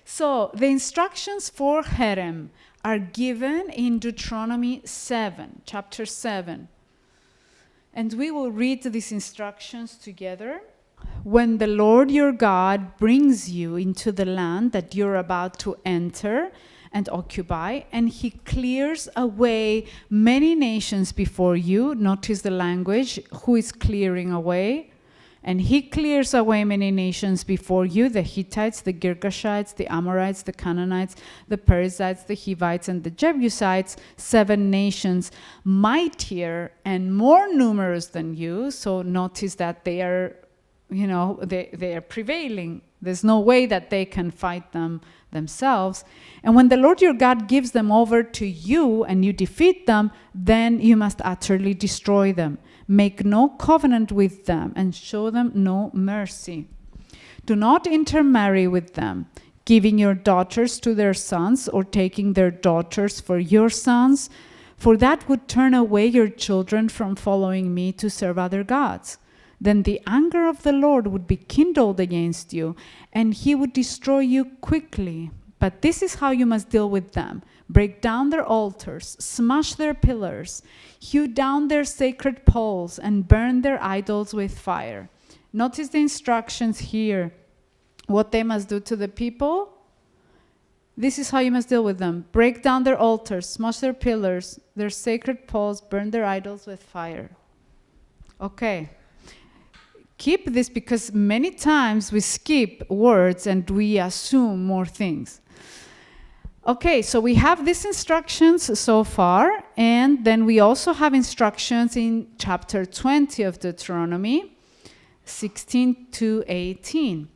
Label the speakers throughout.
Speaker 1: So the instructions for Harem are given in Deuteronomy 7, chapter 7. And we will read these instructions together. When the Lord your God brings you into the land that you're about to enter and occupy, and he clears away many nations before you. Notice the language, who is clearing away? And he clears away many nations before you, the Hittites, the Girgashites, the Amorites, the Canaanites, the Perizzites, the Hivites, and the Jebusites, 7 nations, mightier and more numerous than you. So notice that they are, they are prevailing. There's no way that they can fight them themselves. And when the Lord your God gives them over to you and you defeat them, then you must utterly destroy them. Make no covenant with them and show them no mercy. Do not intermarry with them, giving your daughters to their sons or taking their daughters for your sons, for that would turn away your children from following me to serve other gods. Then the anger of the Lord would be kindled against you, and he would destroy you quickly. But this is how you must deal with them. Break down their altars, smash their pillars, hew down their sacred poles, and burn their idols with fire. Notice the instructions here. What they must do to the people. This is how you must deal with them. Break down their altars, smash their pillars, their sacred poles, burn their idols with fire. Okay. Keep this, because many times we skip words and we assume more things. Okay, so we have these instructions so far, and then we also have instructions in chapter 20 of Deuteronomy, 16 to 18.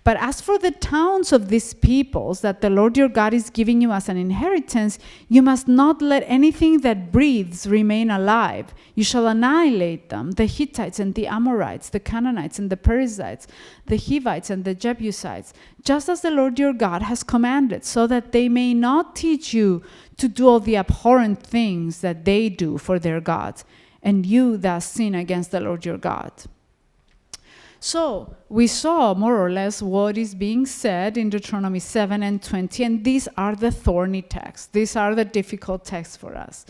Speaker 1: But as for the towns of these peoples that the Lord your God is giving you as an inheritance, you must not let anything that breathes remain alive. You shall annihilate them, the Hittites and the Amorites, the Canaanites and the Perizzites, the Hivites and the Jebusites, just as the Lord your God has commanded, so that they may not teach you to do all the abhorrent things that they do for their gods, and you thus sin against the Lord your God. So we saw more or less what is being said in Deuteronomy 7 and 20, and these are the thorny texts. These are the difficult texts for us.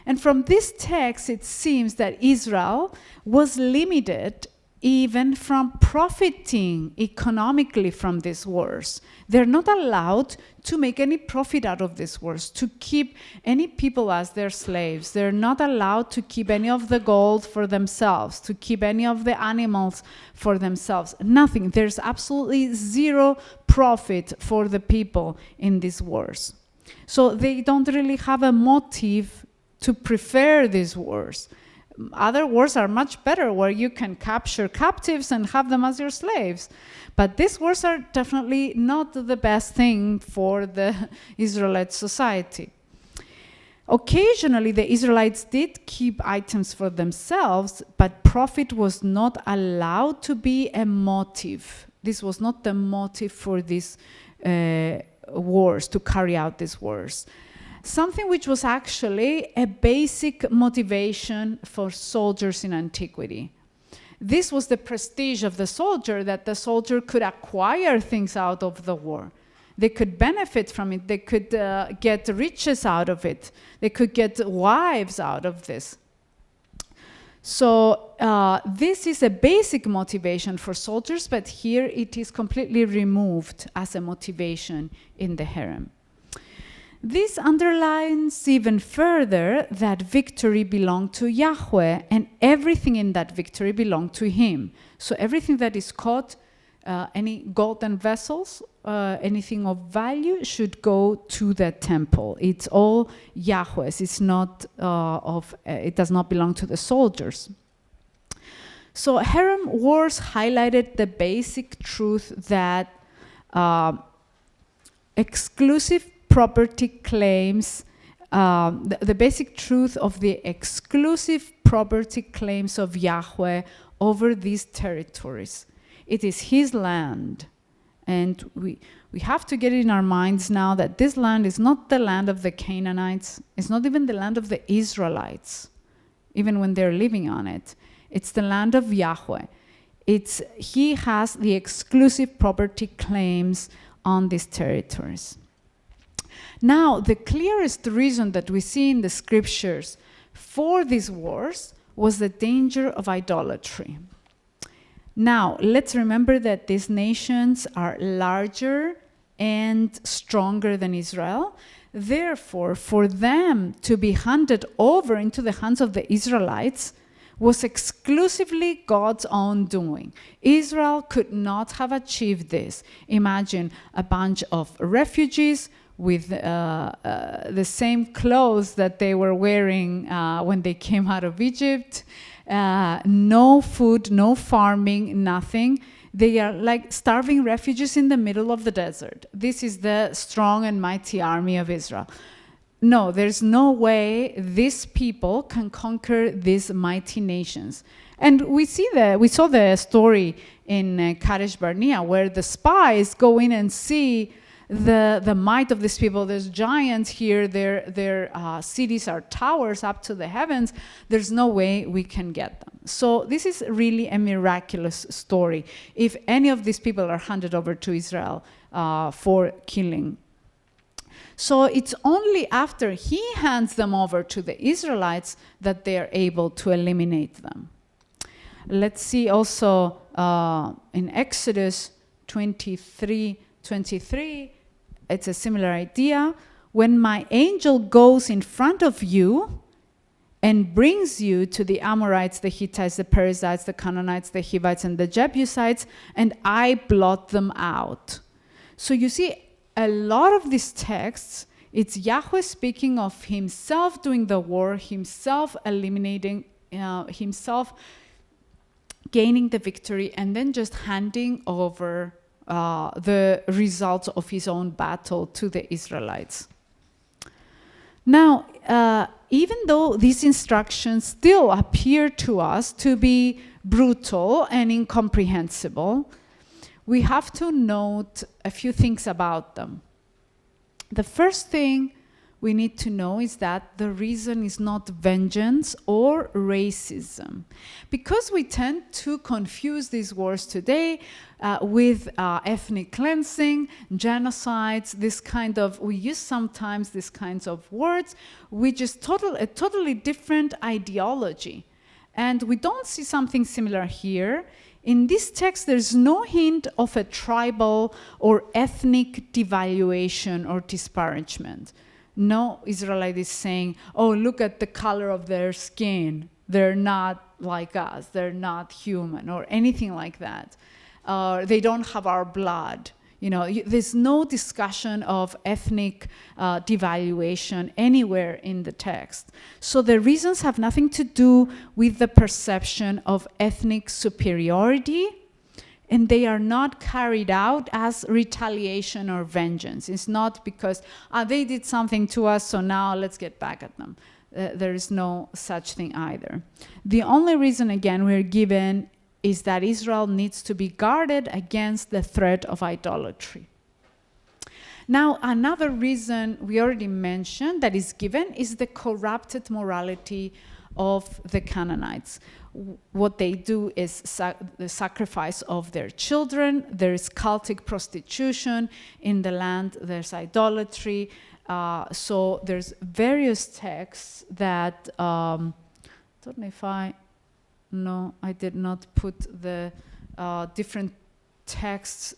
Speaker 1: And from this text, it seems that Israel was limited even from profiting economically from these wars. They're not allowed to make any profit out of these wars, to keep any people as their slaves. They're not allowed to keep any of the gold for themselves, to keep any of the animals for themselves. Nothing. There's absolutely zero profit for the people in these wars. So they don't really have a motive to prefer these wars. Other wars are much better, where you can capture captives and have them as your slaves. But these wars are definitely not the best thing for the Israelite society. Occasionally, the Israelites did keep items for themselves, but profit was not allowed to be a motive. This was not the motive for these wars, to carry out these wars. Something which was actually a basic motivation for soldiers in antiquity. This was the prestige of the soldier, that the soldier could acquire things out of the war. They could benefit from it. They could get riches out of it. They could get wives out of this. So this is a basic motivation for soldiers, but here it is completely removed as a motivation in the harem. This underlines even further that victory belonged to Yahweh, and everything in that victory belonged to him. So everything that is caught, any golden vessels, anything of value, should go to the temple. It's all Yahweh's. It's not it does not belong to the soldiers. So harem wars highlighted the basic truth that exclusive property claims, the basic truth of the exclusive property claims of Yahweh over these territories. It is his land. And we have to get it in our minds now that this land is not the land of the Canaanites. It's not even the land of the Israelites, even when they're living on it. It's the land of Yahweh. He has the exclusive property claims on these territories. Now, the clearest reason that we see in the scriptures for these wars was the danger of idolatry. Now, let's remember that these nations are larger and stronger than Israel. Therefore, for them to be handed over into the hands of the Israelites was exclusively God's own doing. Israel could not have achieved this. Imagine a bunch of refugees with the same clothes that they were wearing when they came out of Egypt. No food, no farming, nothing. They are like starving refugees in the middle of the desert. This is the strong and mighty army of Israel. No, there's no way these people can conquer these mighty nations. And we saw the story in Kadesh Barnea, where the spies go in and see the might of these people. There's giants here. Their cities are towers up to the heavens. There's no way we can get them. So this is really a miraculous story. If any of these people are handed over to Israel for killing. So it's only after he hands them over to the Israelites that they are able to eliminate them. Let's see also in Exodus 23:23, it's a similar idea. When my angel goes in front of you and brings you to the Amorites, the Hittites, the Perizzites, the Canaanites, the Hivites, and the Jebusites, and I blot them out. So you see, a lot of these texts, it's Yahweh speaking of himself doing the war, himself eliminating, himself gaining the victory, and then just handing over the results of his own battle to the Israelites. Now, even though these instructions still appear to us to be brutal and incomprehensible, we have to note a few things about them. The first thing we need to know is that the reason is not vengeance or racism. Because we tend to confuse these wars today with ethnic cleansing, genocides, we use sometimes these kinds of words, which is a totally different ideology. And we don't see something similar here. In this text, there's no hint of a tribal or ethnic devaluation or disparagement. No Israelite is saying, oh, look at the color of their skin. They're not like us. They're not human or anything like that. They don't have our blood. There's no discussion of ethnic devaluation anywhere in the text. So the reasons have nothing to do with the perception of ethnic superiority, and they are not carried out as retaliation or vengeance. It's not because they did something to us, so now let's get back at them. There is no such thing either. The only reason, again, we're given is that Israel needs to be guarded against the threat of idolatry. Now, another reason we already mentioned that is given is the corrupted morality of the Canaanites. What they do is the sacrifice of their children. There is cultic prostitution in the land. There's idolatry. So there's various texts that, don't know if no, I did not put the different texts,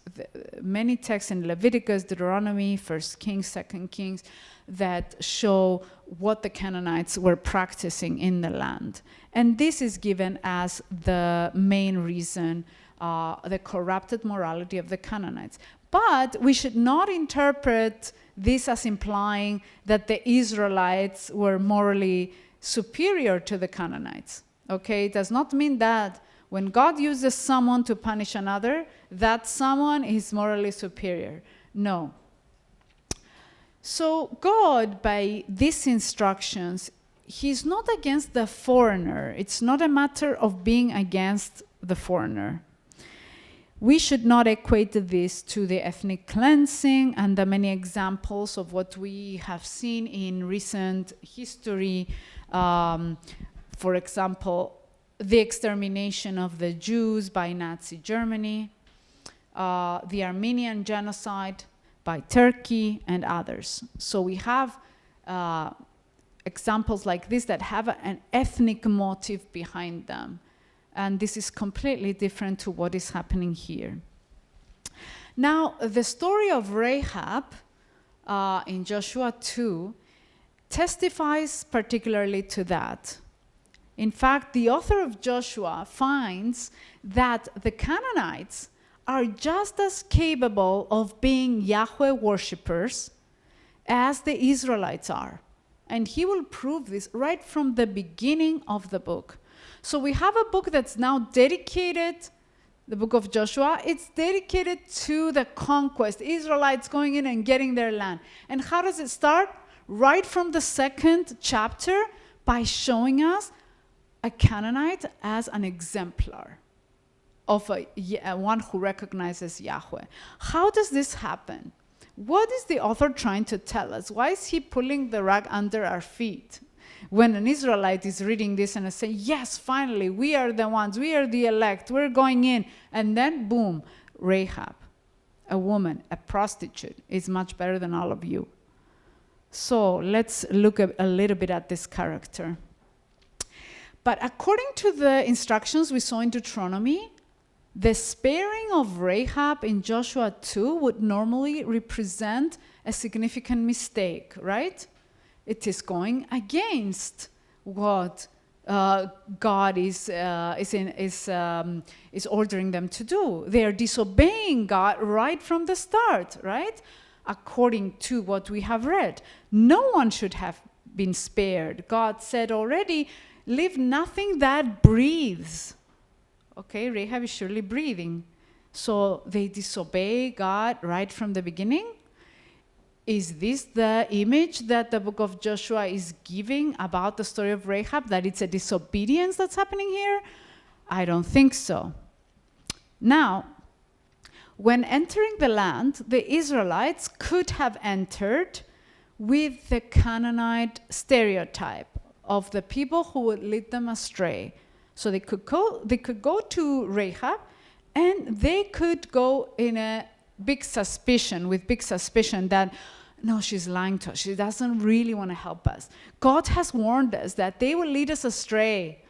Speaker 1: many texts in Leviticus, Deuteronomy, 1 Kings, 2 Kings, that show what the Canaanites were practicing in the land. And this is given as the main reason, the corrupted morality of the Canaanites. But we should not interpret this as implying that the Israelites were morally superior to the Canaanites. Okay, it does not mean that when God uses someone to punish another, that someone is morally superior. No. So God, by these instructions, he's not against the foreigner. It's not a matter of being against the foreigner. We should not equate this to the ethnic cleansing and the many examples of what we have seen in recent history. For example, the extermination of the Jews by Nazi Germany, the Armenian genocide by Turkey and others. So we have examples like this that have an ethnic motive behind them. And this is completely different to what is happening here. Now, the story of Rahab in Joshua 2 testifies particularly to that. In fact, the author of Joshua finds that the Canaanites are just as capable of being Yahweh worshippers as the Israelites are. And he will prove this right from the beginning of the book. So we have a book that's now dedicated, the book of Joshua, it's dedicated to the conquest, Israelites going in and getting their land. And how does it start? Right from the 2nd chapter, by showing us a Canaanite as an exemplar of one who recognizes Yahweh. How does this happen? What is the author trying to tell us? Why is he pulling the rug under our feet? When an Israelite is reading this and saying, yes, finally, we are the ones, we are the elect, we're going in. And then, boom, Rahab, a woman, a prostitute, is much better than all of you. So let's look a little bit at this character. But according to the instructions we saw in Deuteronomy, the sparing of Rahab in Joshua 2 would normally represent a significant mistake, right? It is going against what God is ordering them to do. They are disobeying God right from the start, right? According to what we have read. No one should have been spared. God said already, leave nothing that breathes. Okay, Rahab is surely breathing. So they disobey God right from the beginning. Is this the image that the book of Joshua is giving about the story of Rahab, that it's a disobedience that's happening here? I don't think so. Now, when entering the land, the Israelites could have entered with the Canaanite stereotype of the people who would lead them astray. So they could go to Rahab, and they could go in a big suspicion that, no, she's lying to us. She doesn't really want to help us. God has warned us that they will lead us astray.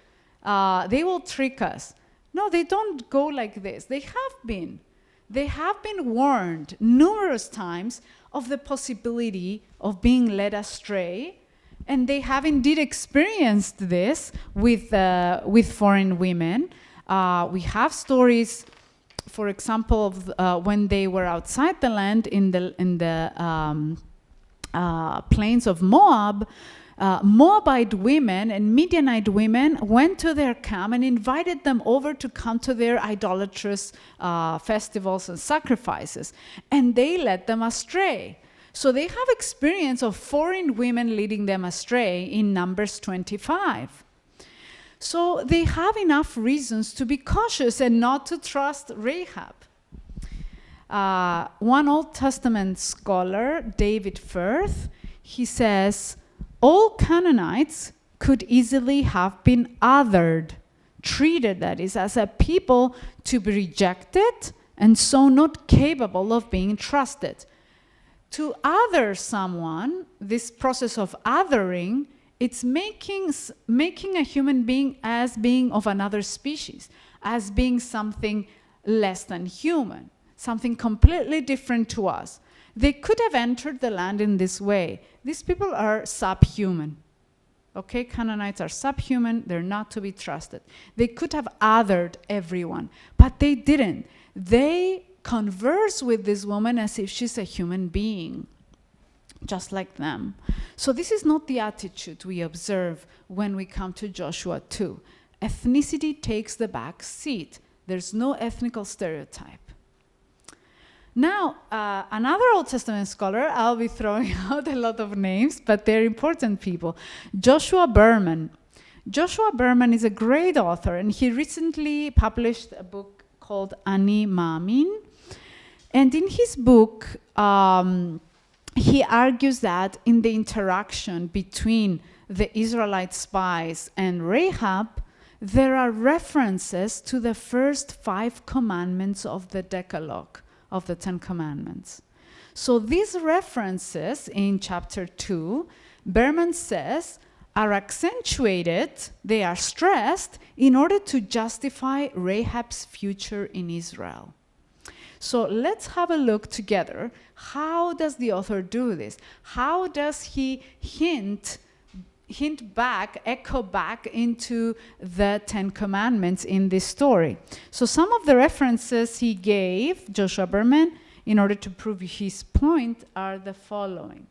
Speaker 1: They will trick us. No, they don't go like this. They have been warned numerous times of the possibility of being led astray. And they have indeed experienced this with foreign women. We have stories, for example, of when they were outside the land in the plains of Moab. Moabite women and Midianite women went to their camp and invited them over to come to their idolatrous festivals and sacrifices. And they led them astray. So they have experience of foreign women leading them astray in Numbers 25. So they have enough reasons to be cautious and not to trust Rahab. One Old Testament scholar, David Firth, he says, all Canaanites could easily have been othered, treated, that is, as a people to be rejected and so not capable of being trusted. To other someone, this process of othering, it's making a human being as being of another species, as being something less than human, something completely different to us. They could have entered the land in this way. These people are subhuman. Okay, Canaanites are subhuman, they're not to be trusted. They could have othered everyone, but they didn't. They converse with this woman as if she's a human being, just like them. So this is not the attitude we observe when we come to Joshua 2. Ethnicity takes the back seat. There's no ethnical stereotype. Now, another Old Testament scholar, I'll be throwing out a lot of names, but they're important people. Joshua Berman. Joshua Berman is a great author, and he recently published a book called Ani Maamin. And in his book, he argues that in the interaction between the Israelite spies and Rahab, there are references to the first 5 commandments of the Decalogue, of the 10 Commandments. So these references in chapter 2, Berman says, are accentuated, they are stressed in order to justify Rahab's future in Israel. So let's have a look together. How does the author do this? How does he hint back, echo back into the Ten Commandments in this story? So some of the references he gave, Joshua Berman, in order to prove his point are the following.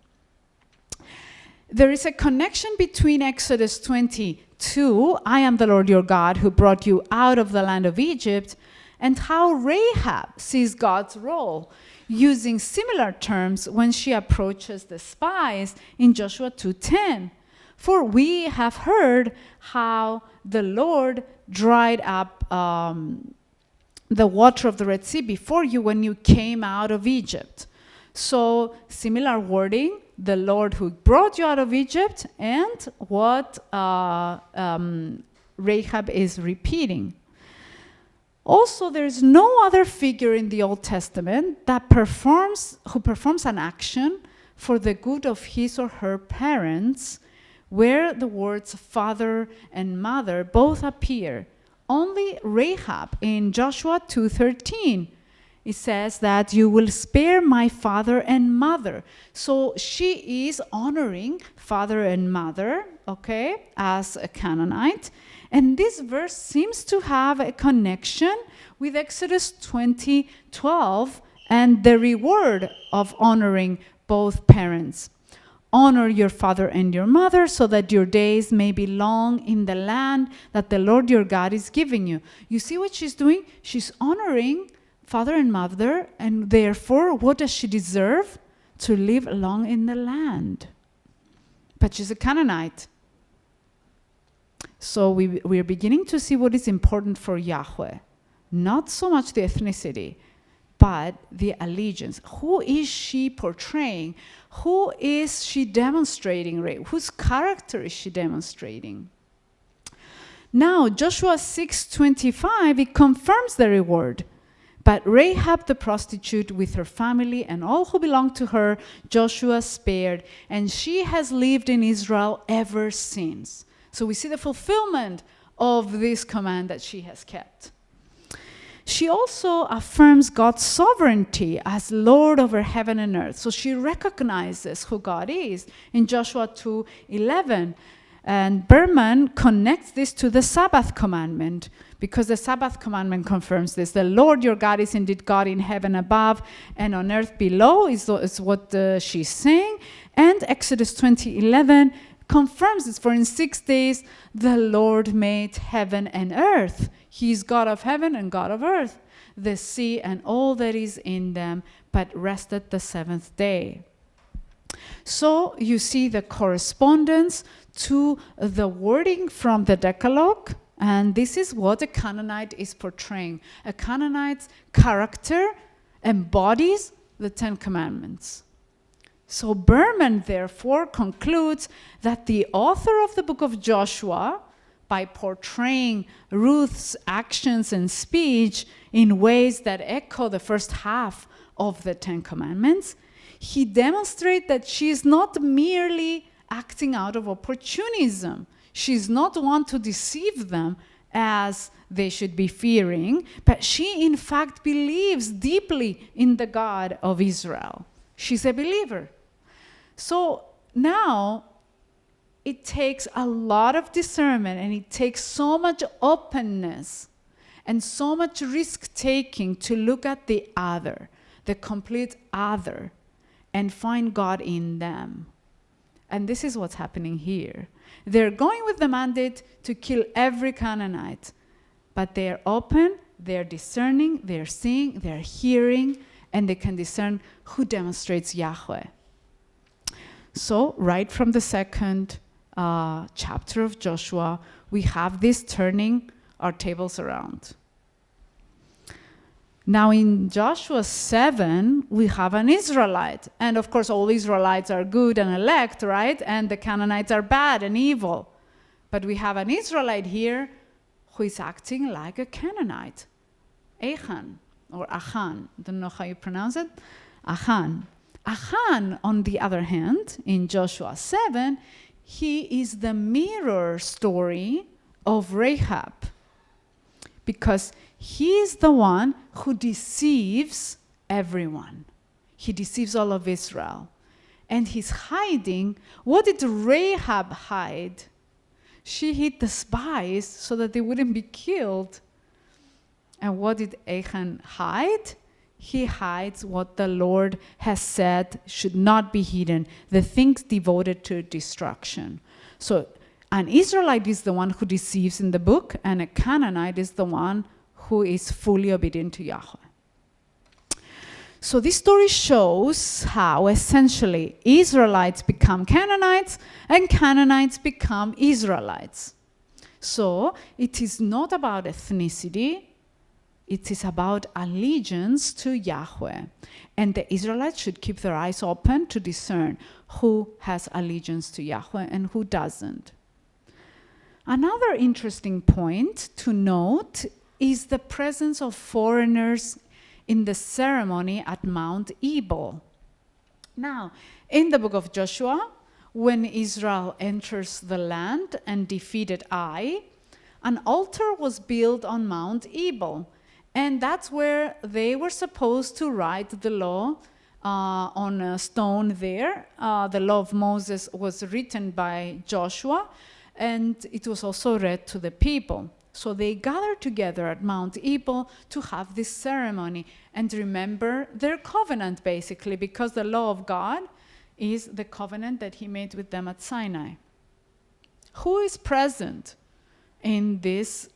Speaker 1: There is a connection between Exodus 22, I am the Lord your God who brought you out of the land of Egypt, and how Rahab sees God's role, using similar terms when she approaches the spies in Joshua 2:10. For we have heard how the Lord dried up the water of the Red Sea before you when you came out of Egypt. So similar wording, the Lord who brought you out of Egypt, and what Rahab is repeating. Also, there is no other figure in the Old Testament that who performs an action for the good of his or her parents, where the words father and mother both appear. Only Rahab in Joshua 2:13. It says that you will spare my father and mother. So she is honoring father and mother, okay, as a Canaanite. And this verse seems to have a connection with Exodus 20:12 and the reward of honoring both parents. Honor your father and your mother so that your days may be long in the land that the Lord your God is giving you. You see what she's doing? She's honoring father and mother, and therefore, what does she deserve? To live long in the land. But she's a Canaanite. So we're beginning to see what is important for Yahweh. Not so much the ethnicity, but the allegiance. Who is she portraying? Who is she demonstrating? Whose character is she demonstrating? Now, Joshua 6:25, it confirms the reward. But Rahab the prostitute with her family and all who belonged to her, Joshua spared, and she has lived in Israel ever since. So we see the fulfillment of this command that she has kept. She also affirms God's sovereignty as Lord over heaven and earth. So she recognizes who God is in Joshua 2:11. And Berman connects this to the Sabbath Commandment, because the Sabbath Commandment confirms this. The Lord your God is indeed God in heaven above and on earth below, is what she's saying. And Exodus 20:11 confirms this. For in 6 days the Lord made heaven and earth. He is God of heaven and God of earth, the sea and all that is in them, but rested the seventh day. So you see the correspondence to the wording from the Decalogue, and this is what a Canaanite is portraying. A Canaanite's character embodies the Ten Commandments. So Berman, therefore, concludes that the author of the book of Joshua, by portraying Ruth's actions and speech in ways that echo the first half of the Ten Commandments, he demonstrates that she is not merely acting out of opportunism. She's not one to deceive them as they should be fearing, but she in fact believes deeply in the God of Israel. She's a believer. So now it takes a lot of discernment, and it takes so much openness and so much risk-taking to look at the other, the complete other, and find God in them. And this is what's happening here. They're going with the mandate to kill every Canaanite, but they're open, they're discerning, they're seeing, they're hearing, and they can discern who demonstrates Yahweh. So right from the second chapter of Joshua, we have this turning our tables around. Now in Joshua 7, we have an Israelite. And of course, all Israelites are good and elect, right? And the Canaanites are bad and evil. But we have an Israelite here who is acting like a Canaanite. Achan, or Achan. I don't know how you pronounce it. Achan. Achan, on the other hand, in Joshua 7, he is the mirror story of Rahab, because he is the one who deceives everyone. He deceives all of Israel. And he's hiding. What did Rahab hide? She hid the spies so that they wouldn't be killed. And what did Achan hide? He hides what the Lord has said should not be hidden, the things devoted to destruction. So an Israelite is the one who deceives in the book, and a Canaanite is the one who is fully obedient to Yahweh. So this story shows how essentially Israelites become Canaanites and Canaanites become Israelites. So it is not about ethnicity, it is about allegiance to Yahweh. And the Israelites should keep their eyes open to discern who has allegiance to Yahweh and who doesn't. Another interesting point to note is the presence of foreigners in the ceremony at Mount Ebal. Now, in the book of Joshua, when Israel enters the land and defeated Ai, an altar was built on Mount Ebal. And that's where they were supposed to write the law on a stone there. The law of Moses was written by Joshua, and it was also read to the people. So they gathered together at Mount Ebal to have this ceremony and remember their covenant, basically, because the law of God is the covenant that he made with them at Sinai. Who is present in this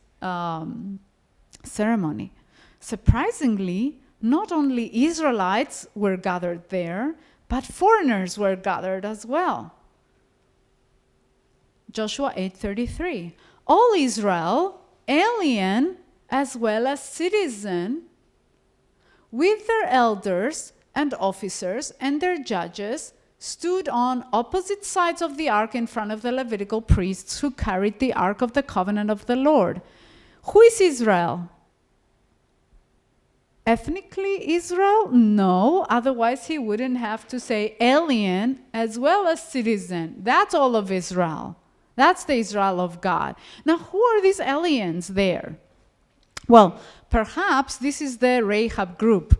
Speaker 1: ceremony? Surprisingly, not only Israelites were gathered there, but foreigners were gathered as well. Joshua 8:33. All Israel, alien as well as citizen, with their elders and officers and their judges, stood on opposite sides of the ark in front of the Levitical priests who carried the ark of the covenant of the Lord. Who is Israel? Ethnically Israel? No, otherwise he wouldn't have to say alien as well as citizen. That's all of Israel. That's the Israel of God. Now, who are these aliens there? Well, perhaps this is the Rahab group.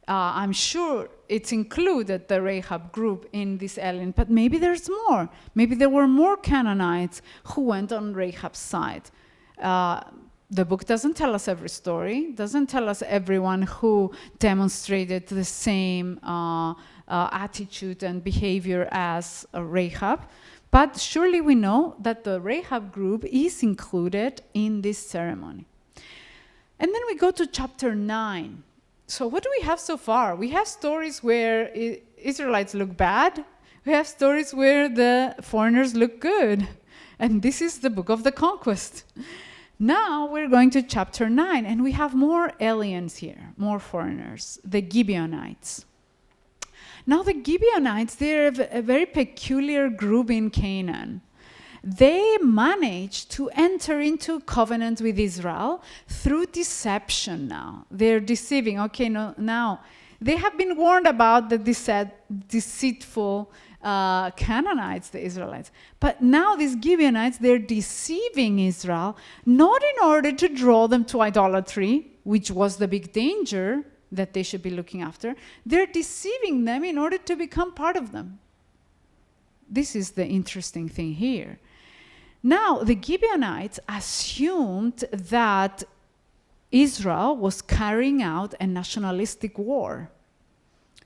Speaker 1: I'm sure it's included, the Rahab group, in this alien, but maybe there's more. Maybe there were more Canaanites who went on Rahab's side. The book doesn't tell us every story, doesn't tell us everyone who demonstrated the same attitude and behavior as Rahab, but surely we know that the Rahab group is included in this ceremony. And then we go to chapter 9. So what do we have so far? We have stories where Israelites look bad. We have stories where the foreigners look good. And this is the book of the conquest. Now we're going to chapter 9, and we have more aliens here, more foreigners, the Gibeonites. Now the Gibeonites, they're a very peculiar group in Canaan. They managed to enter into covenant with Israel through deception now. They're deceiving. Okay, now they have been warned about the deceitful Canaanites, the Israelites. But now these Gibeonites, they're deceiving Israel, not in order to draw them to idolatry, which was the big danger that they should be looking after. They're deceiving them in order to become part of them. This is the interesting thing here. Now, the Gibeonites assumed that Israel was carrying out a nationalistic war,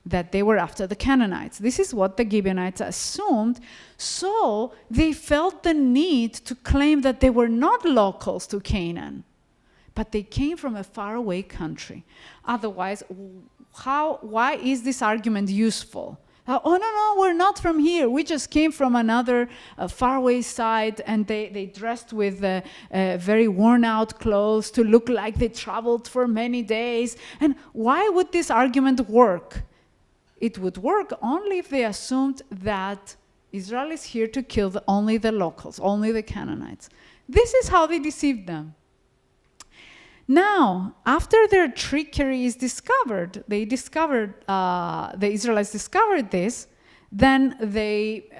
Speaker 1: that they were after the Canaanites. This is what the Gibeonites assumed. So they felt the need to claim that they were not locals to Canaan, but they came from a faraway country. Otherwise, why is this argument useful? Oh, no, we're not from here. We just came from another faraway side, and they dressed with very worn out clothes to look like they traveled for many days. And why would this argument work? It would work only if they assumed that Israel is here to kill only the locals, only the Canaanites. This is how they deceived them. Now, after their trickery is discovered, the Israelites discovered this, then they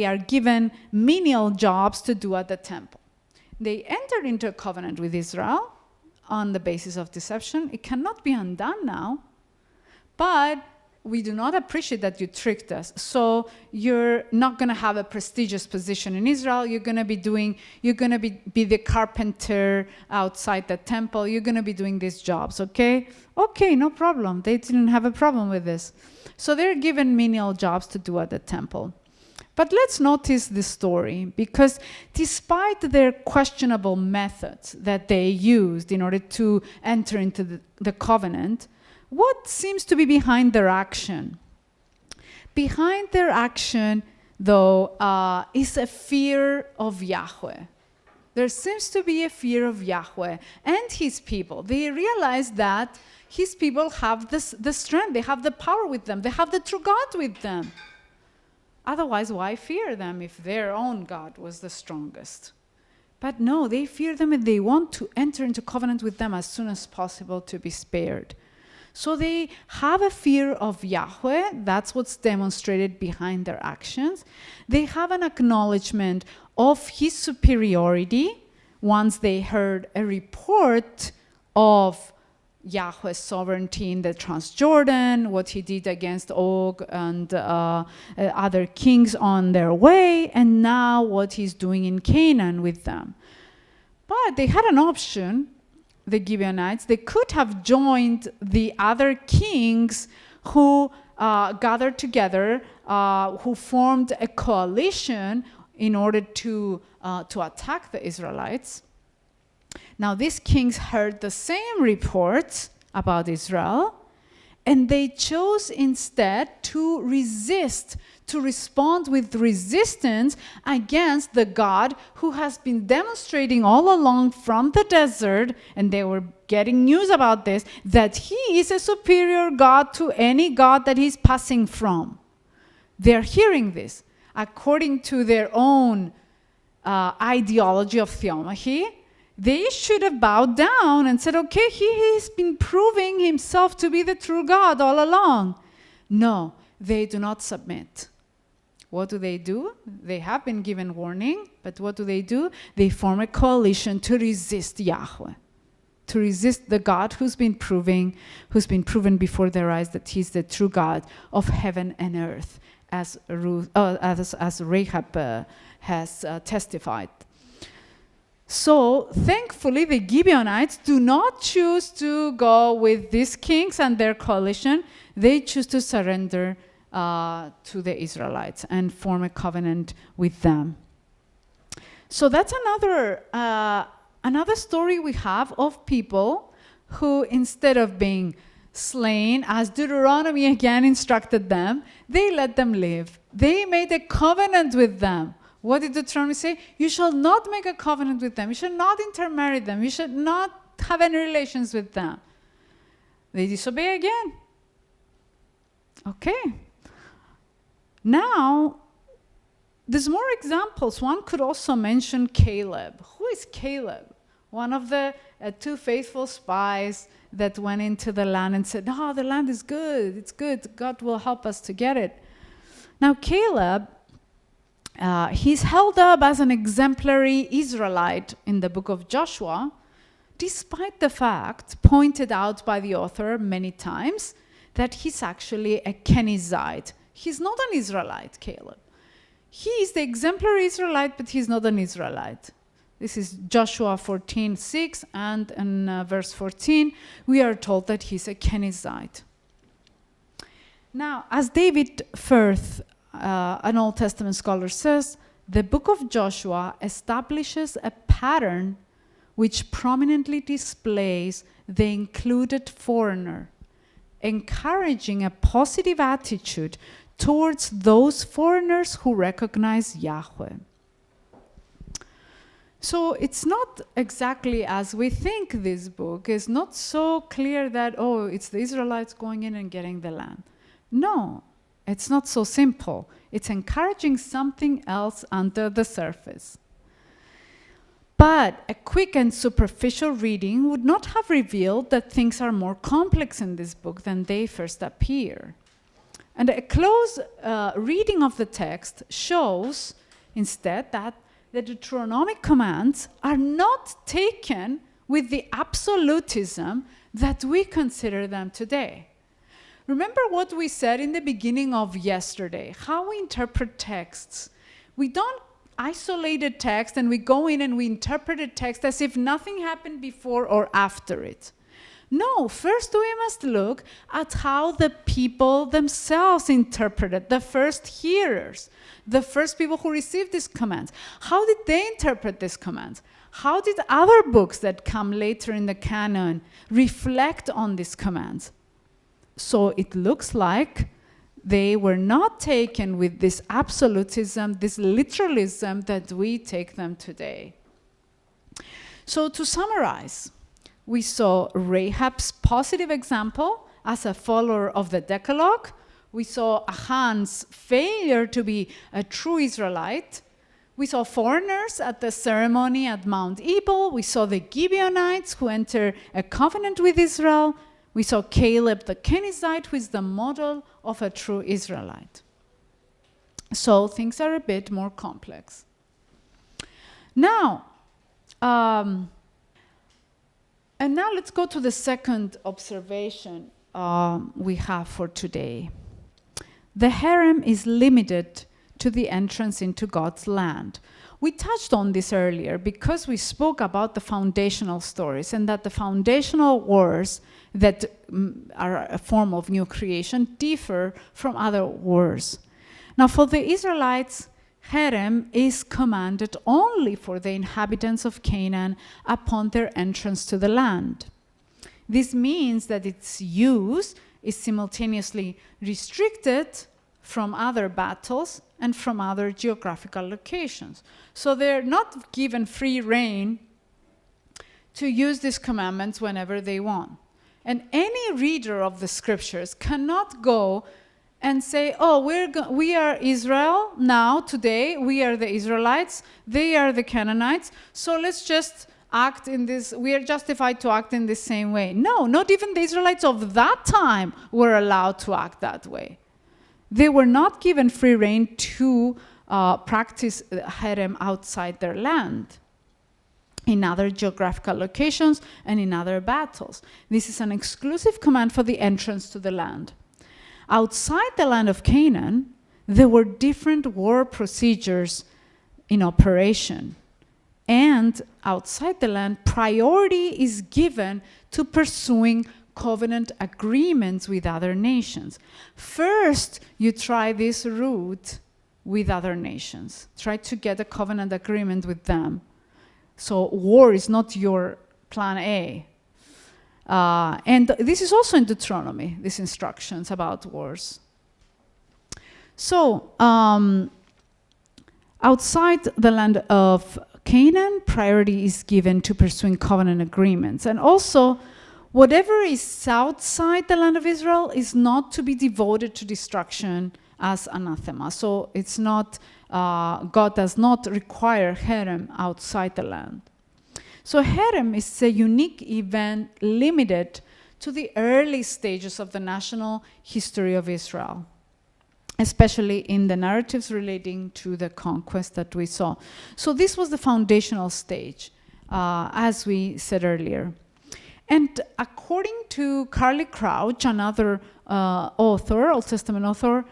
Speaker 1: are given menial jobs to do at the temple. They entered into a covenant with Israel on the basis of deception. It cannot be undone now, but we do not appreciate that you tricked us. So you're not going to have a prestigious position in Israel. You're going to be the carpenter outside the temple. You're going to be doing these jobs, okay? Okay, no problem. They didn't have a problem with this. So they're given menial jobs to do at the temple. But let's notice the story, because despite their questionable methods that they used in order to enter into the covenant, what seems to be behind their action? Behind their action, though, is a fear of Yahweh. There seems to be a fear of Yahweh and his people. They realize that his people have the strength, they have the power with them, they have the true God with them. Otherwise, why fear them if their own God was the strongest? But no, they fear them and they want to enter into covenant with them as soon as possible to be spared. So they have a fear of Yahweh. That's what's demonstrated behind their actions. They have an acknowledgement of his superiority once they heard a report of Yahweh's sovereignty in the Transjordan, what he did against Og and other kings on their way, and now what he's doing in Canaan with them. But they had an option, the Gibeonites. They could have joined the other kings who gathered together, who formed a coalition in order to attack the Israelites. Now, these kings heard the same reports about Israel, and they chose instead to resist, to respond with resistance against the God who has been demonstrating all along from the desert, and they were getting news about this, that he is a superior God to any God that he's passing from. They're hearing this according to their own ideology of theology. They should have bowed down and said, okay, he has been proving himself to be the true God all along. No, they do not submit. What do? They have been given warning, but what do? They form a coalition to resist Yahweh, to resist the God who's been proven before their eyes that he's the true God of heaven and earth, as Rahab has testified. So, thankfully, the Gibeonites do not choose to go with these kings and their coalition. They choose to surrender to the Israelites and form a covenant with them. So that's another story we have of people who, instead of being slain, as Deuteronomy again instructed them, they let them live. They made a covenant with them. What did Deuteronomy say? You shall not make a covenant with them. You shall not intermarry them. You should not have any relations with them. They disobey again. Okay. Now, there's more examples. One could also mention Caleb. Who is Caleb? One of the two faithful spies that went into the land and said, "No, the land is good. It's good. God will help us to get it." Now, Caleb, he's held up as an exemplary Israelite in the book of Joshua, despite the fact, pointed out by the author many times, that he's actually a Canaanite. He's not an Israelite, Caleb. He is the exemplary Israelite, but he's not an Israelite. This is Joshua 14:6, and in verse 14, we are told that he's a Canaanite. Now, as David Firth, an Old Testament scholar, says, the book of Joshua establishes a pattern which prominently displays the included foreigner, encouraging a positive attitude towards those foreigners who recognize Yahweh. So it's not exactly as we think. This book is not so clear that, oh, it's the Israelites going in and getting the land. No, it's not so simple. It's encouraging something else under the surface. But a quick and superficial reading would not have revealed that things are more complex in this book than they first appear. And a close reading of the text shows instead that the Deuteronomic commands are not taken with the absolutism that we consider them today. Remember what we said in the beginning of yesterday, how we interpret texts. We don't isolate a text and we go in and we interpret a text as if nothing happened before or after it. No, first we must look at how the people themselves interpreted, the first hearers, the first people who received these commands. How did they interpret these commands? How did other books that come later in the canon reflect on these commands? So it looks like they were not taken with this absolutism, this literalism that we take them today. So to summarize, we saw Rahab's positive example as a follower of the Decalogue. We saw Achan's failure to be a true Israelite. We saw foreigners at the ceremony at Mount Ebal. We saw the Gibeonites who enter a covenant with Israel. We saw Caleb the Kenizzite, who is the model of a true Israelite. So things are a bit more complex. Now, and now let's go to the second observation we have for today. The harem is limited to the entrance into God's land. We touched on this earlier because we spoke about the foundational stories and that the foundational wars that are a form of new creation differ from other wars. Now, for the Israelites, Harem is commanded only for the inhabitants of Canaan upon their entrance to the land. This means that its use is simultaneously restricted from other battles and from other geographical locations. So they're not given free rein to use these commandments whenever they want. And any reader of the scriptures cannot go and say, oh, we are Israel now, today, we are the Israelites, they are the Canaanites, so let's just act in this, we are justified to act in the same way. No, not even the Israelites of that time were allowed to act that way. They were not given free rein to practice harem outside their land, in other geographical locations and in other battles. This is an exclusive command for the entrance to the land. Outside the land of Canaan, there were different war procedures in operation. And outside the land, priority is given to pursuing covenant agreements with other nations. First, you try this route with other nations. Try to get a covenant agreement with them. So war is not your plan A. And this is also in Deuteronomy, these instructions about wars. So, outside the land of Canaan, priority is given to pursuing covenant agreements. And also, whatever is outside the land of Israel is not to be devoted to destruction as anathema. So it's not, God does not require harem outside the land. So harem is a unique event limited to the early stages of the national history of Israel, especially in the narratives relating to the conquest that we saw. So this was the foundational stage, as we said earlier. And according to Carly Crouch, another author, Old Testament author,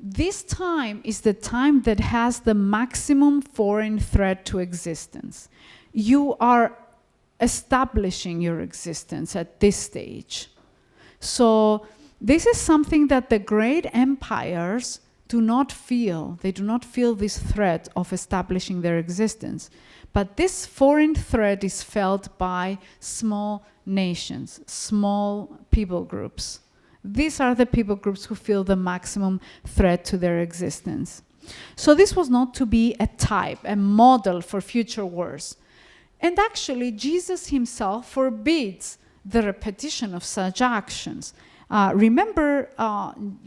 Speaker 1: this time is the time that has the maximum foreign threat to existence. You are establishing your existence at this stage. So this is something that the great empires do not feel. They do not feel this threat of establishing their existence. But this foreign threat is felt by small nations, small people groups. These are the people groups who feel the maximum threat to their existence. So this was not to be a type, a model for future wars. And actually, Jesus himself forbids the repetition of such actions. Remember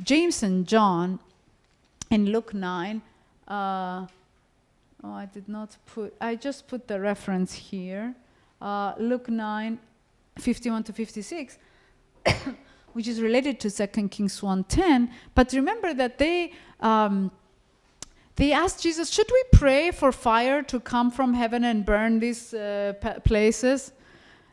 Speaker 1: James and John in Luke 9, Oh, I just put the reference here. Luke 9, 51 to 56, which is related to 2 Kings 1:10. But remember that they asked Jesus, should we pray for fire to come from heaven and burn these places?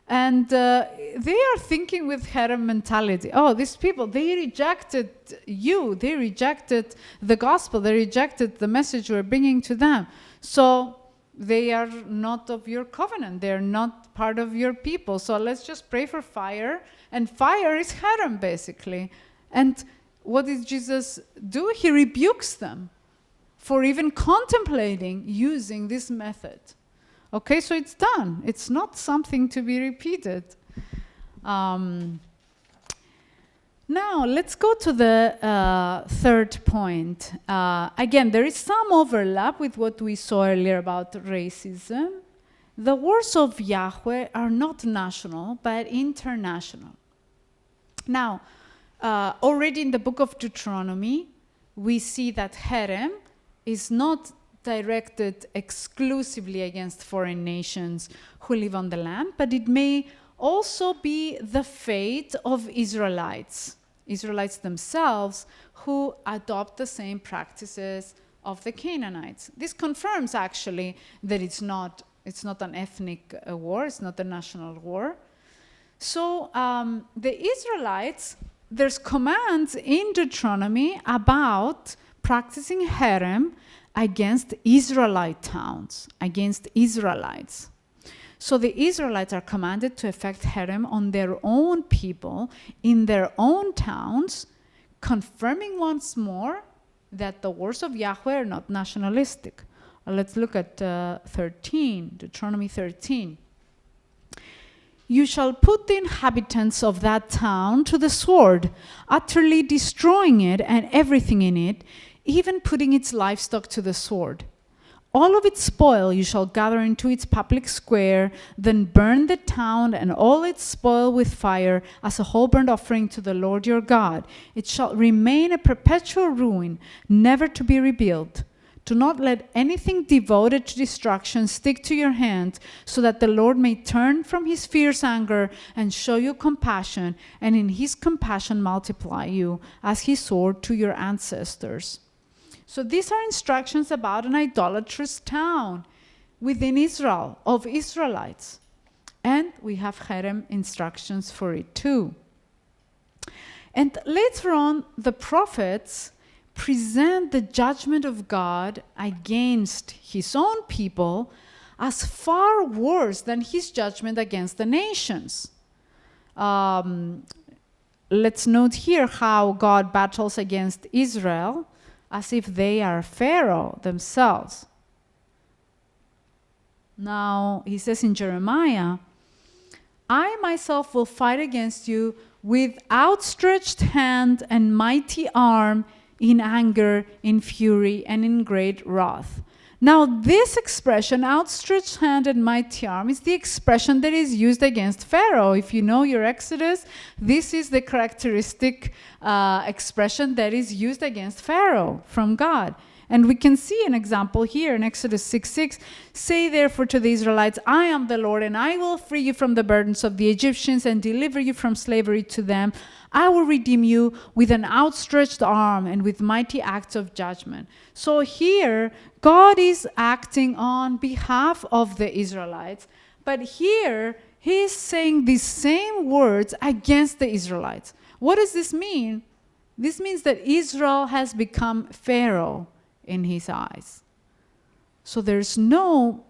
Speaker 1: And they are thinking with Harem mentality. Oh, these people, they rejected you. They rejected the gospel. They rejected the message we're bringing to them. So they are not of your covenant. They're not part of your people. So let's just pray for fire. And fire is Harem, basically. And what did Jesus do? He rebukes them for even contemplating using this method. Okay, so it's done. It's not something to be repeated. Now, let's go to the third point. Again, there is some overlap with what we saw earlier about racism. The words of Yahweh are not national, but international. Now, already in the book of Deuteronomy, we see that Harem is not directed exclusively against foreign nations who live on the land, but it may also be the fate of Israelites themselves who adopt the same practices of the Canaanites. This confirms actually that it's not an ethnic war, it's not a national war. So the Israelites, there's commands in Deuteronomy about practicing Harem against Israelite towns, against Israelites. So the Israelites are commanded to effect Harem on their own people, in their own towns, confirming once more that the words of Yahweh are not nationalistic. Let's look at 13, Deuteronomy 13. You shall put the inhabitants of that town to the sword, utterly destroying it and everything in it, even putting its livestock to the sword. All of its spoil you shall gather into its public square, then burn the town and all its spoil with fire as a whole burnt offering to the Lord your God. It shall remain a perpetual ruin, never to be rebuilt. Do not let anything devoted to destruction stick to your hand, so that the Lord may turn from his fierce anger and show you compassion, and in his compassion multiply you, as he swore to your ancestors. So these are instructions about an idolatrous town within Israel, of Israelites. And we have Harem instructions for it too. And later on, the prophets present the judgment of God against his own people as far worse than his judgment against the nations. Let's note here how God battles against Israel as if they are Pharaoh themselves. Now, he says in Jeremiah, I myself will fight against you with outstretched hand and mighty arm, in anger, in fury, and in great wrath. Now, this expression, outstretched hand and mighty arm, is the expression that is used against Pharaoh. If you know your Exodus, this is the characteristic expression that is used against Pharaoh from God. And we can see an example here in Exodus 6:6. Say therefore to the Israelites, I am the Lord, and I will free you from the burdens of the Egyptians and deliver you from slavery to them. I will redeem you with an outstretched arm and with mighty acts of judgment. So here, God is acting on behalf of the Israelites. But here, he is saying these same words against the Israelites. What does this mean? This means that Israel has become Pharaoh in his eyes. So there's no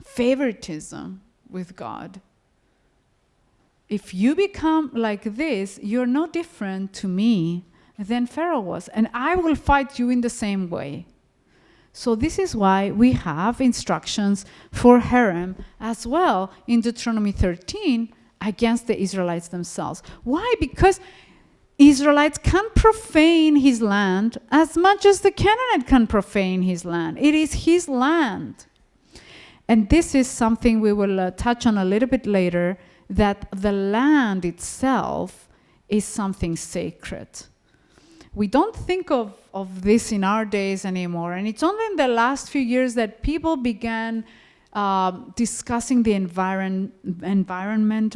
Speaker 1: favoritism with God. If you become like this, you're no different to me than Pharaoh was, and I will fight you in the same way. So this is why we have instructions for Harem as well in Deuteronomy 13 against the Israelites themselves. Why? Because Israelites can profane his land as much as the Canaanite can profane his land. It is his land. And this is something we will touch on a little bit later, that the land itself is something sacred. We don't think of this in our days anymore. And it's only in the last few years that people began discussing the environment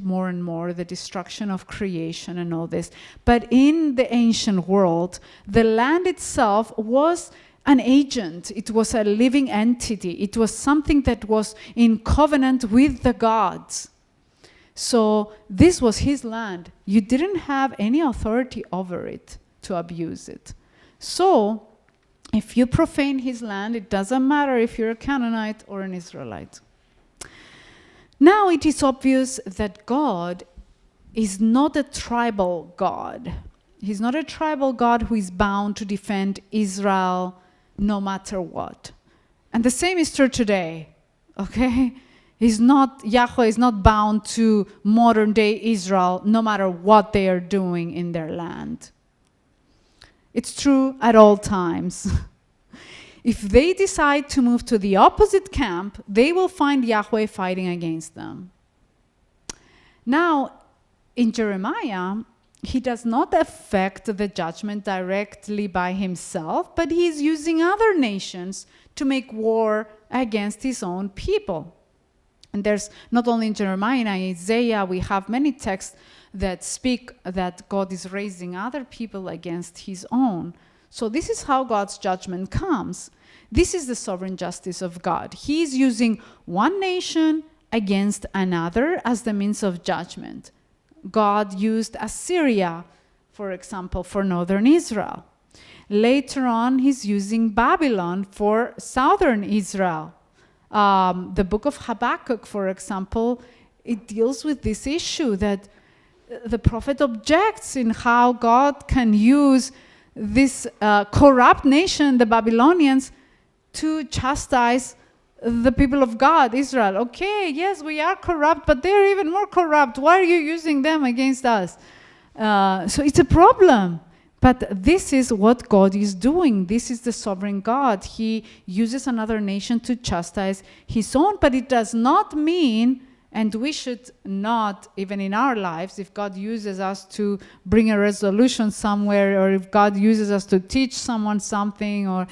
Speaker 1: more and more, the destruction of creation and all this. But in the ancient world, the land itself was an agent. It was a living entity. It was something that was in covenant with the gods. So this was his land. You didn't have any authority over it to abuse it. So if you profane his land, it doesn't matter if you're a Canaanite or an Israelite. Now it is obvious that God is not a tribal God. He's not a tribal God who is bound to defend Israel no matter what. And the same is true today, okay? Yahweh is not bound to modern day Israel no matter what they are doing in their land. It's true at all times. If they decide to move to the opposite camp, they will find Yahweh fighting against them. Now, in Jeremiah, he does not affect the judgment directly by himself, but he is using other nations to make war against his own people. And there's not only in Jeremiah, in Isaiah, we have many texts that speak that God is raising other people against his own. So this is how God's judgment comes. This is the sovereign justice of God. He is using one nation against another as the means of judgment. God used Assyria, for example, for northern Israel. Later on, he's using Babylon for southern Israel. The book of Habakkuk, for example, it deals with this issue that the prophet objects in how God can use this corrupt nation, the Babylonians, to chastise the people of God, Israel. Okay, yes, we are corrupt, but they're even more corrupt. Why are you using them against us? So it's a problem. But this is what God is doing. This is the sovereign God. He uses another nation to chastise his own, but it does not mean, and we should not, even in our lives, if God uses us to bring a resolution somewhere, or if God uses us to teach someone something or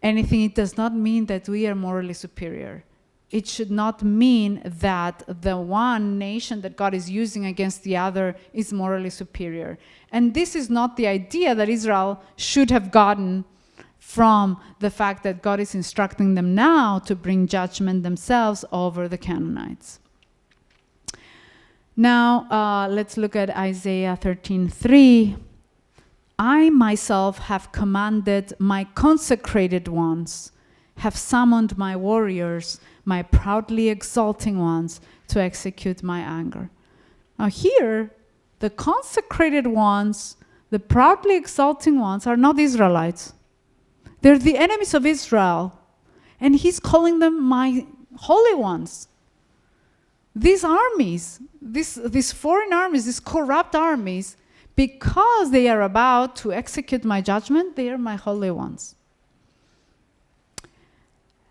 Speaker 1: anything, it does not mean that we are morally superior. It should not mean that the one nation that God is using against the other is morally superior. And this is not the idea that Israel should have gotten from the fact that God is instructing them now to bring judgment themselves over the Canaanites. Now, let's look at Isaiah 13:3. I myself have commanded my consecrated ones, have summoned my warriors, my proudly exalting ones, to execute my anger. Now here, the consecrated ones, the proudly exalting ones, are not Israelites. They're the enemies of Israel. And he's calling them my holy ones. These armies, these foreign armies, these corrupt armies, because they are about to execute my judgment, they are my holy ones.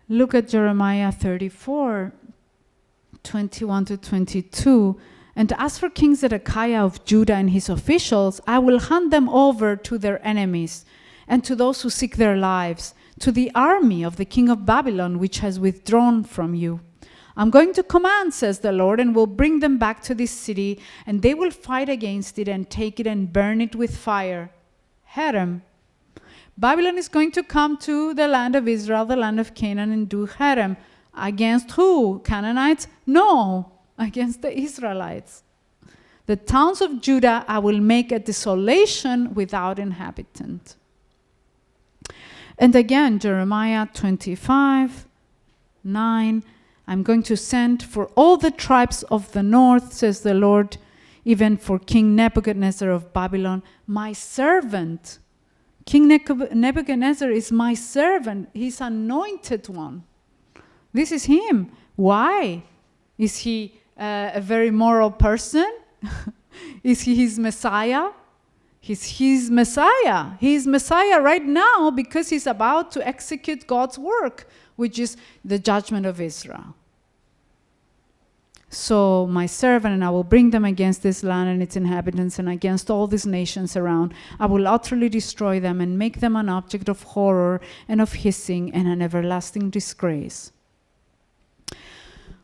Speaker 1: Look at Jeremiah 34, 21 to 22. And as for King Zedekiah of Judah and his officials, I will hand them over to their enemies and to those who seek their lives, to the army of the king of Babylon, which has withdrawn from you. I'm going to command, says the Lord, and will bring them back to this city, and they will fight against it and take it and burn it with fire. Harem. Babylon is going to come to the land of Israel, the land of Canaan, and do Harem. Against who? Canaanites? No, against the Israelites. The towns of Judah I will make a desolation without inhabitant. And again, Jeremiah 25:9. I'm going to send for all the tribes of the north, says the Lord, even for King Nebuchadnezzar of Babylon, my servant. King Nebuchadnezzar is my servant. He's anointed one. This is him. Why? Is he a very moral person? Is he his Messiah? He's his Messiah. He's Messiah right now because he's about to execute God's work, which is the judgment of Israel. So my servant, and I will bring them against this land and its inhabitants and against all these nations around. I will utterly destroy them and make them an object of horror and of hissing and an everlasting disgrace.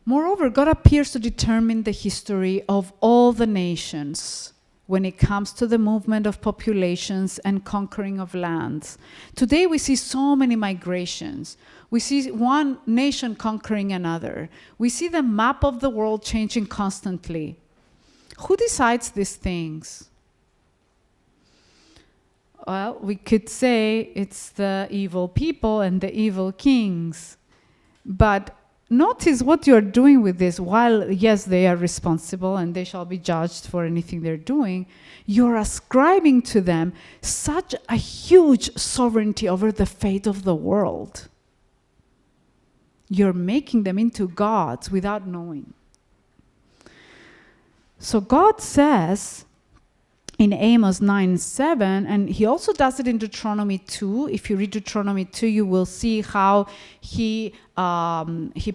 Speaker 1: Moreover, God appears to determine the history of all the nations when it comes to the movement of populations and conquering of lands. Today we see so many migrations. We see one nation conquering another. We see the map of the world changing constantly. Who decides these things? Well, we could say it's the evil people and the evil kings. But notice what you're doing with this. While, yes, they are responsible and they shall be judged for anything they're doing, you're ascribing to them such a huge sovereignty over the fate of the world. You're making them into gods without knowing. So God says in Amos 9:7, and he also does it in Deuteronomy 2. If you read Deuteronomy 2, you will see how he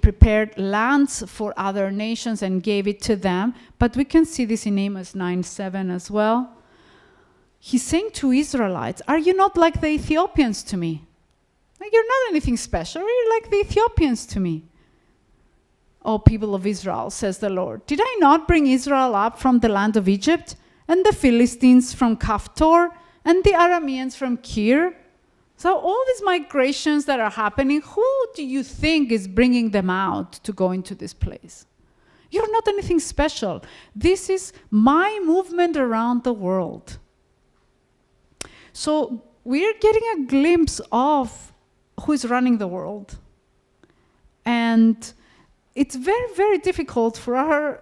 Speaker 1: prepared lands for other nations and gave it to them. But we can see this in Amos 9:7 as well. He's saying to Israelites, are you not like the Ethiopians to me? Like, you're not anything special. You're like the Ethiopians to me. O people of Israel, says the Lord, did I not bring Israel up from the land of Egypt, and the Philistines from Caphtor, and the Arameans from Kir? So all these migrations that are happening, who do you think is bringing them out to go into this place? You're not anything special. This is my movement around the world. So we're getting a glimpse of who is running the world. And it's very, very difficult for our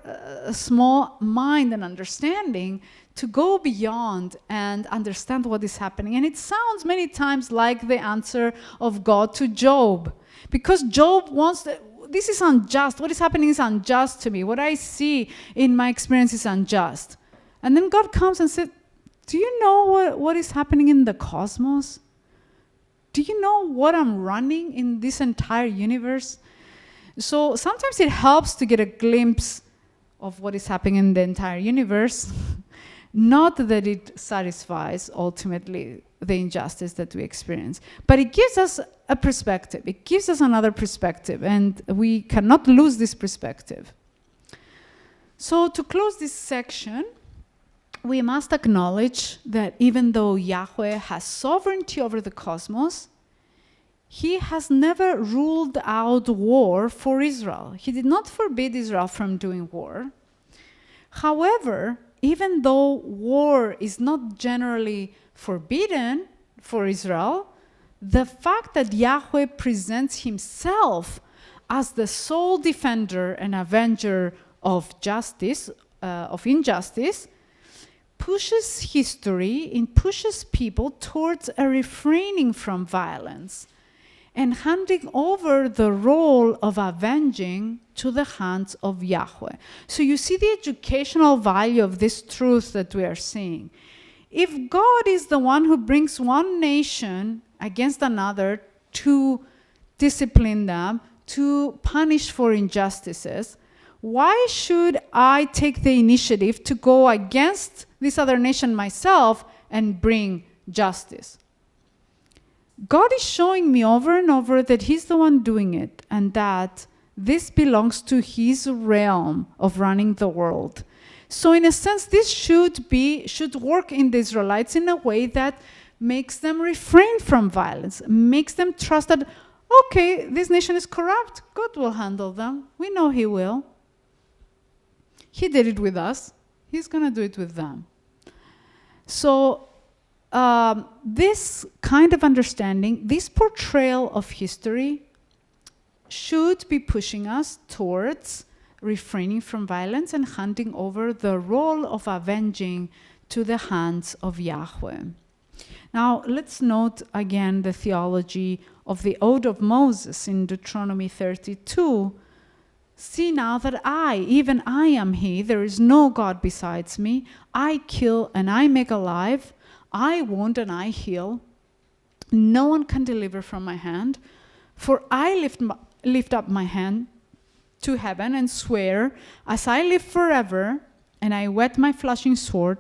Speaker 1: small mind and understanding to go beyond and understand what is happening. And it sounds many times like the answer of God to Job. Because Job wants this is unjust. What is happening is unjust to me. What I see in my experience is unjust. And then God comes and says, do you know what is happening in the cosmos? Do you know what I'm running in this entire universe? So sometimes it helps to get a glimpse of what is happening in the entire universe, not that it satisfies ultimately the injustice that we experience, but it gives us a perspective. It gives us another perspective, and we cannot lose this perspective. So to close this section, we must acknowledge that even though Yahweh has sovereignty over the cosmos, he has never ruled out war for Israel. He did not forbid Israel from doing war. However, even though war is not generally forbidden for Israel, the fact that Yahweh presents himself as the sole defender and avenger of justice, of injustice, pushes history and pushes people towards a refraining from violence and handing over the role of avenging to the hands of Yahweh. So you see the educational value of this truth that we are seeing. If God is the one who brings one nation against another to discipline them, to punish for injustices, why should I take the initiative to go against this other nation myself and bring justice? God is showing me over and over that he's the one doing it, and that this belongs to his realm of running the world. So in a sense, this should work in the Israelites in a way that makes them refrain from violence, makes them trust that, okay, this nation is corrupt, God will handle them. We know he will. He did it with us. He's going to do it with them. So this kind of understanding, this portrayal of history should be pushing us towards refraining from violence and handing over the role of avenging to the hands of Yahweh. Now, let's note again the theology of the Ode of Moses in Deuteronomy 32. See now that even I am he, there is no God besides me. I kill and I make alive. I wound and I heal. No one can deliver from my hand. For I lift up my hand to heaven and swear, as I live forever, and I whet my flashing sword,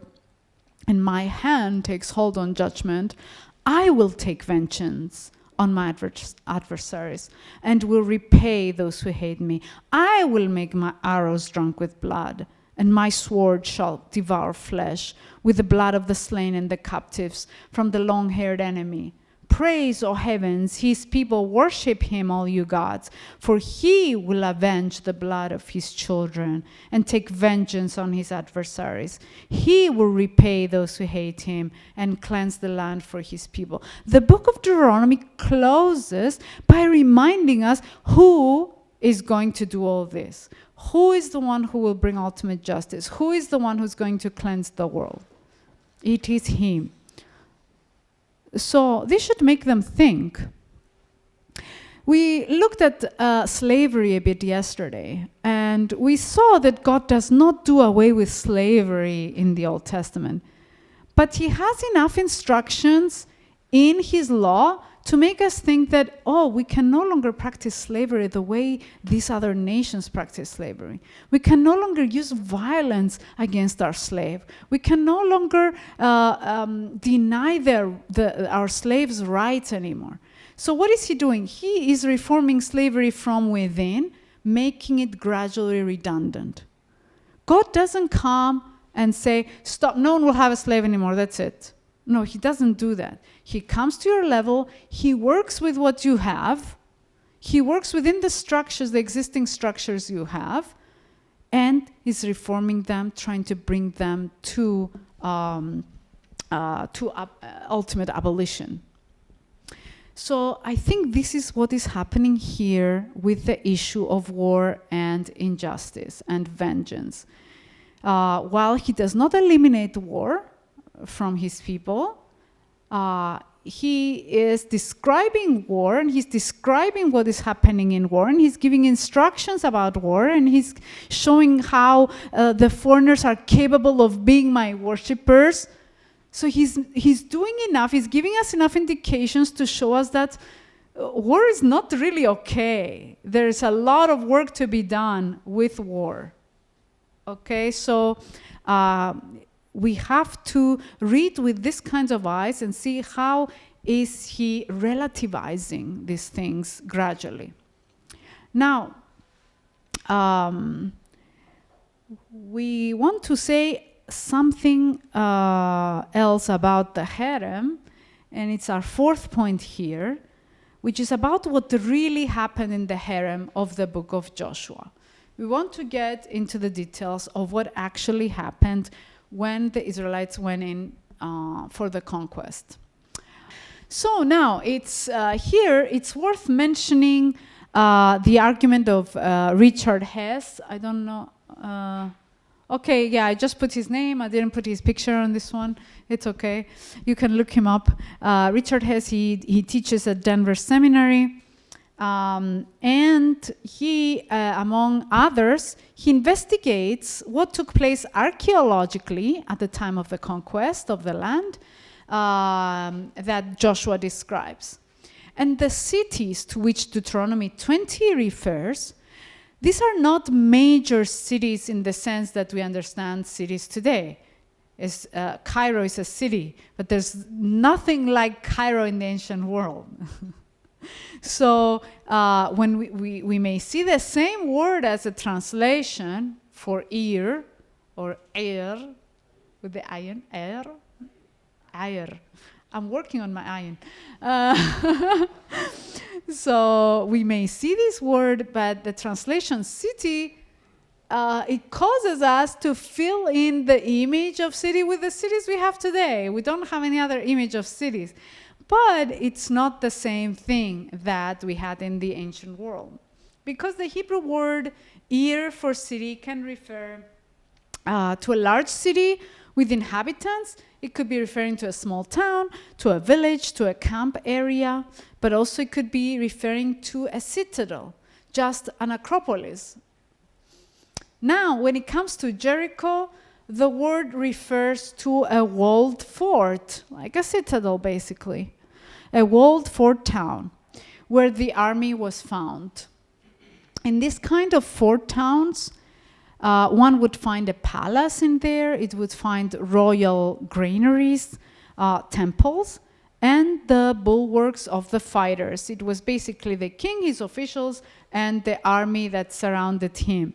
Speaker 1: and my hand takes hold on judgment, I will take vengeance on my adversaries and will repay those who hate me. I will make my arrows drunk with blood, and my sword shall devour flesh with the blood of the slain and the captives from the long-haired enemy. Praise, O heavens, his people, worship him, all you gods, for he will avenge the blood of his children and take vengeance on his adversaries. He will repay those who hate him and cleanse the land for his people. The book of Deuteronomy closes by reminding us who is going to do all this. Who is the one who will bring ultimate justice? Who is the one who's going to cleanse the world? It is him. So this should make them think. We looked at slavery a bit yesterday, and we saw that God does not do away with slavery in the Old Testament, but he has enough instructions in his law to make us think that, oh, we can no longer practice slavery the way these other nations practice slavery. We can no longer use violence against our slave. We can no longer deny our slaves' rights anymore. So what is he doing? He is reforming slavery from within, making it gradually redundant. God doesn't come and say, stop, no one will have a slave anymore, that's it. No, he doesn't do that. He comes to your level, he works with what you have, he works within the structures, the existing structures you have, and is reforming them, trying to bring them to ultimate abolition. So I think this is what is happening here with the issue of war and injustice and vengeance. While he does not eliminate war from his people, he is describing war, and he's describing what is happening in war, and he's giving instructions about war, and he's showing how the foreigners are capable of being my worshippers. So he's doing enough, he's giving us enough indications to show us that war is not really okay. There's a lot of work to be done with war. Okay, so we have to read with these kinds of eyes and see how is he relativizing these things gradually. Now, we want to say something else about the harem, and it's our fourth point here, which is about what really happened in the harem of the book of Joshua. We want to get into the details of what actually happened when the Israelites went in for the conquest. So now, it's worth mentioning the argument of Richard Hess. I don't know. Okay, yeah, I just put his name. I didn't put his picture on this one. It's okay. You can look him up. Richard Hess, he teaches at Denver Seminary. And he, among others, he investigates what took place archaeologically at the time of the conquest of the land that Joshua describes. And the cities to which Deuteronomy 20 refers, these are not major cities in the sense that we understand cities today. Cairo is a city, but there's nothing like Cairo in the ancient world. So when we may see the same word as a translation for ear or air, with the iron, air. I'm working on my iron. So we may see this word, but the translation city, it causes us to fill in the image of city with the cities we have today. We don't have any other image of cities. But it's not the same thing that we had in the ancient world. Because the Hebrew word ear for city can refer to a large city with inhabitants. It could be referring to a small town, to a village, to a camp area, but also it could be referring to a citadel, just an acropolis. Now, when it comes to Jericho, the word refers to a walled fort, like a citadel basically, a walled fort town where the army was found. In this kind of fort towns, one would find a palace in there. It would find royal granaries, temples, and the bulwarks of the fighters. It was basically the king, his officials, and the army that surrounded him.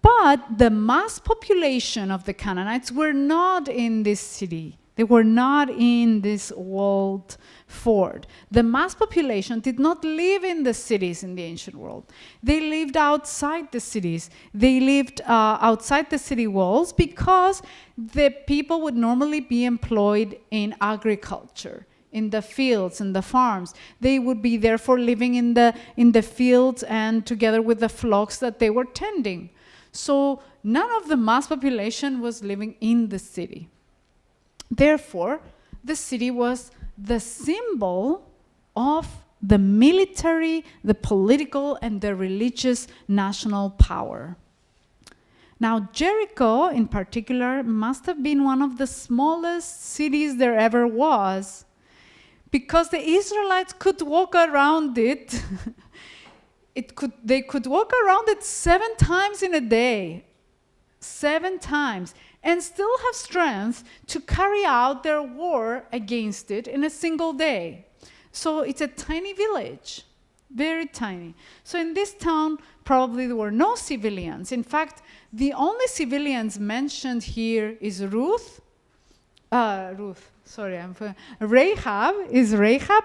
Speaker 1: But the mass population of the Canaanites were not in this city. They were not in this walled fort. The mass population did not live in the cities in the ancient world. They lived outside the cities. They lived outside the city walls because the people would normally be employed in agriculture, in the fields and the farms. They would be therefore living in the fields and together with the flocks that they were tending. So none of the mass population was living in the city. Therefore, the city was the symbol of the military, the political, and the religious national power. Now, Jericho, in particular, must have been one of the smallest cities there ever was, because the Israelites could walk around it. They could walk around it 7 times in a day, 7 times, and still have strength to carry out their war against it in a single day. So it's a tiny village, very tiny. So in this town, probably there were no civilians. In fact, the only civilians mentioned here is Rahab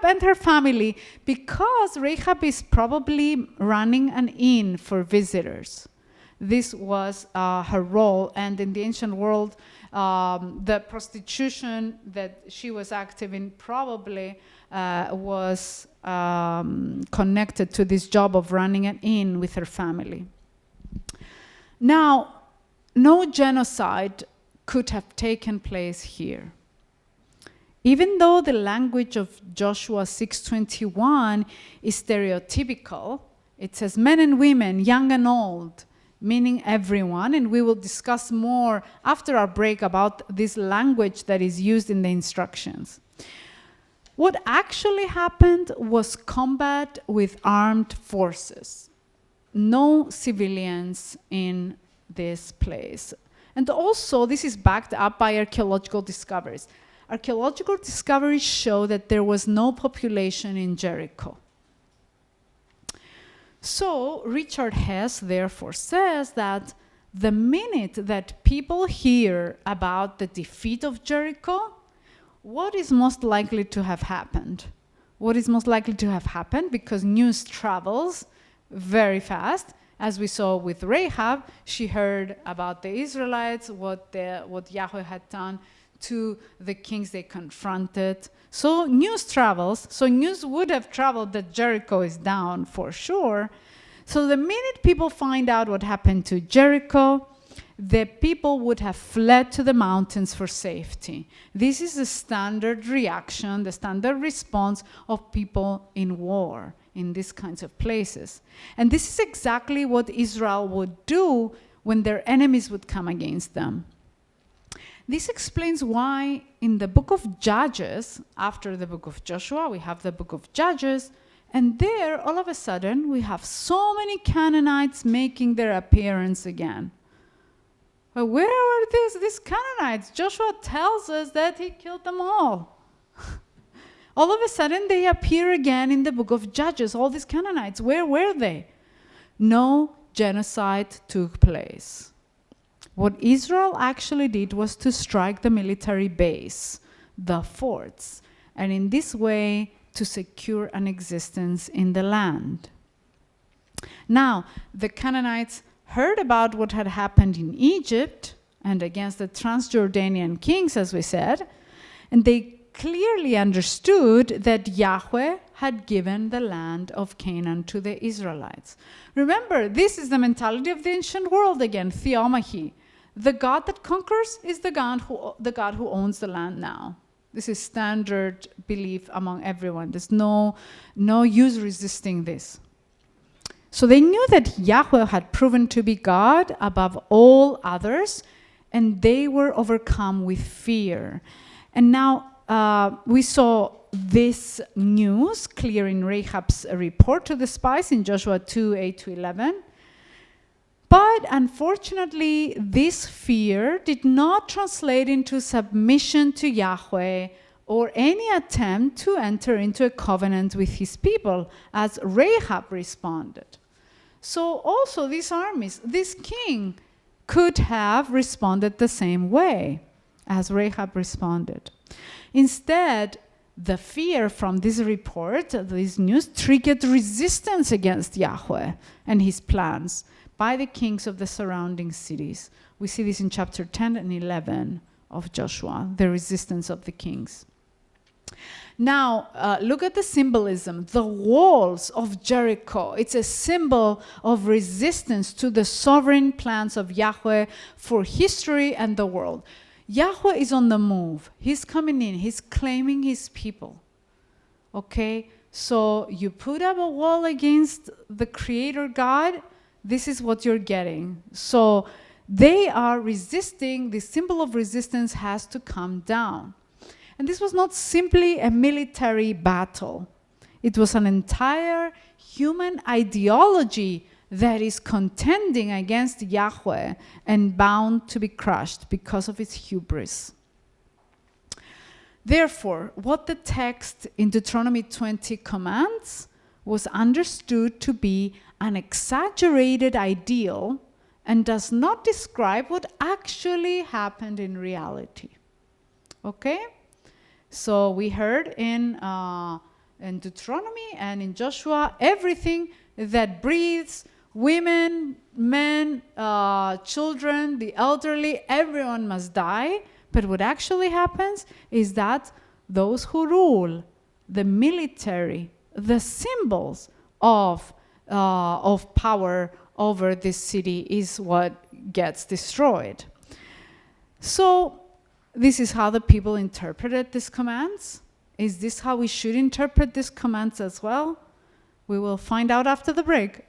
Speaker 1: and her family, because Rahab is probably running an inn for visitors. This was her role, and in the ancient world, the prostitution that she was active in probably was connected to this job of running an inn with her family. Now, no genocide could have taken place here. Even though the language of Joshua 6:21 is stereotypical, it says men and women, young and old, meaning everyone, and we will discuss more after our break about this language that is used in the instructions. What actually happened was combat with armed forces. No civilians in this place. And also, this is backed up by archaeological discoveries. Archaeological discoveries show that there was no population in Jericho. So Richard Hess therefore says that the minute that people hear about the defeat of Jericho, what is most likely to have happened? What is most likely to have happened? Because news travels very fast. As we saw with Rahab, she heard about the Israelites, what Yahweh had done to the kings they confronted. So news travels. So news would have traveled that Jericho is down for sure. So the minute people find out what happened to Jericho, the people would have fled to the mountains for safety. This is the standard reaction, the standard response of people in war in these kinds of places. And this is exactly what Israel would do when their enemies would come against them. This explains why in the book of Judges, after the book of Joshua, we have the book of Judges, and there, all of a sudden, we have so many Canaanites making their appearance again. But where are these Canaanites? Joshua tells us that he killed them all. All of a sudden, they appear again in the book of Judges, all these Canaanites. Where were they? No genocide took place. What Israel actually did was to strike the military base, the forts, and in this way to secure an existence in the land. Now, the Canaanites heard about what had happened in Egypt and against the Transjordanian kings, as we said, and they clearly understood that Yahweh had given the land of Canaan to the Israelites. Remember, this is the mentality of the ancient world again, theomahy. The God that conquers is the God who owns the land now. This is standard belief among everyone. There's no use resisting this. So they knew that Yahweh had proven to be God above all others, and they were overcome with fear. And now we saw this news clear in Rahab's report to the spies in Joshua 2, 8-11. But unfortunately, this fear did not translate into submission to Yahweh or any attempt to enter into a covenant with his people, as Rahab responded. So also these armies, this king could have responded the same way as Rahab responded. Instead, the fear from this report, this news, triggered resistance against Yahweh and his plans by the kings of the surrounding cities. We see this in chapter 10 and 11 of Joshua, the resistance of the kings. Now, look at the symbolism. The walls of Jericho, it's a symbol of resistance to the sovereign plans of Yahweh for history and the world. Yahweh is on the move. He's coming in. He's claiming his people. Okay? So you put up a wall against the Creator God, this is what you're getting. So they are resisting. The symbol of resistance has to come down. And this was not simply a military battle. It was an entire human ideology that is contending against Yahweh and bound to be crushed because of its hubris. Therefore, what the text in Deuteronomy 20 commands was understood to be an exaggerated ideal and does not describe what actually happened in reality. Okay? So we heard in Deuteronomy and in Joshua, everything that breathes, women, men, children, the elderly, everyone must die. But what actually happens is that those who rule, the military, the symbols of power over this city is what gets destroyed. So this is how the people interpreted these commands. Is this how we should interpret these commands as well? We will find out after the break.